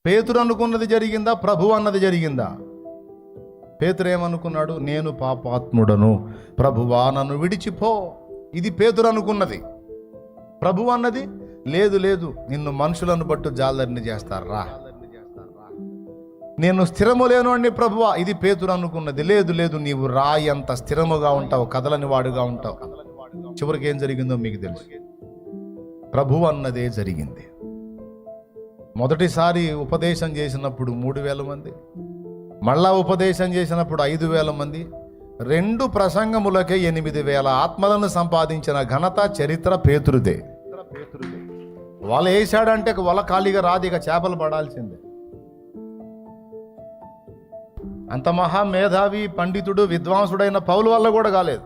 పేతురు అనుకున్నది జరిగిందా, ప్రభు అన్నది జరిగిందా? పేతురు ఏమనుకున్నాడు? నేను పాపాత్ముడను, ప్రభువా నన్ను విడిచిపో. ఇది పేతురు అనుకున్నది. ప్రభు అన్నది లేదు లేదు, నిన్ను మనుషులను బట్టు జాలరిని చేస్తారా, నేను స్థిరము లేను అండి ప్రభువా. ఇది పేతురు అనుకున్నది. లేదు లేదు, నీవు రాయి అంత స్థిరముగా ఉంటావు, కదలని వాడుగా ఉంటావు. చివరికి ఏం జరిగిందో మీకు తెలుసు. ప్రభు అన్నదే జరిగింది. మొదటిసారి ఉపదేశం చేసినప్పుడు 3,000 మంది, మళ్ళా ఉపదేశం చేసినప్పుడు 5,000 మంది, 2 ప్రసంగములకే 8,000 ఆత్మలను సంపాదించిన ఘనత చరిత్ర పేతురుదే. వల వేసాడంటే వల ఖాళీగా రాదు, ఇక చేపలు పడాల్సిందే. అంత మహా మేధావి పండితుడు విద్వాంసుడైన పౌలు వల్ల కూడా కాలేదు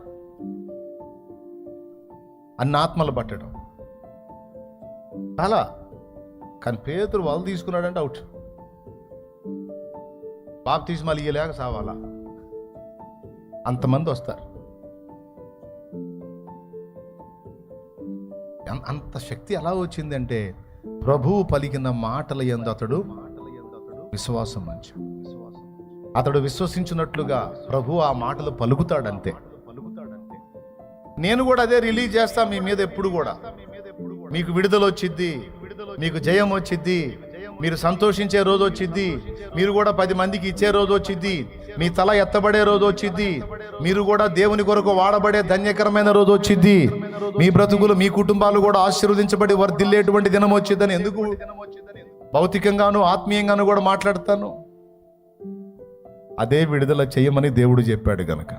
అన్ని ఆత్మలు పట్టడం అలా. కానీ పేతురు వల తీసుకున్నాడంటే అవుట్. బాప్తిస్మాలు ఇయ్యలేక సావాలా, అంతమంది వస్తారు. అంత శక్తి ఎలా వచ్చిందంటే ప్రభువు పలికిన మాటల యందు అతడు విశ్వాసం ఉంచాడు. అతడు విశ్వసించినట్లుగా ప్రభు ఆ మాటలు పలుకుతాడంతే. నేను కూడా అదే రిలీజ్ చేస్తా మీ మీద. ఎప్పుడు కూడా మీకు విడుదల వచ్చిద్ది, మీకు జయం వచ్చిద్ది, మీరు సంతోషించే రోజు వచ్చిద్ది, మీరు కూడా 10 మందికి ఇచ్చే రోజు వచ్చిద్ది, మీ తల ఎత్తబడే రోజు వచ్చిద్ది, మీరు కూడా దేవుని కొరకు వాడబడే ధన్యకరమైన రోజు వచ్చిద్ది, మీ బ్రతుకులు మీ కుటుంబాలు కూడా ఆశీర్వదించబడి వర్ధిల్లేటువంటి దినం వచ్చిద్దని ఎందుకు భౌతికంగాను ఆత్మీయంగాను కూడా మాట్లాడతాను. అదే విడుదల చేయమని దేవుడు చెప్పాడు గనక.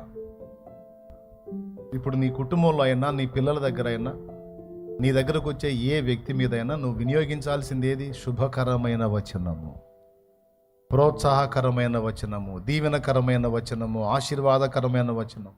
ఇప్పుడు నీ కుటుంబంలో అయినా, నీ పిల్లల దగ్గర అయినా, నీ దగ్గరకు వచ్చే ఏ వ్యక్తి మీదైనా నువ్వు వినియోగించాల్సింది ఏది? శుభకరమైన వచనము, ప్రోత్సాహకరమైన వచనము, దీవెనకరమైన వచనము, ఆశీర్వాదకరమైన వచనం.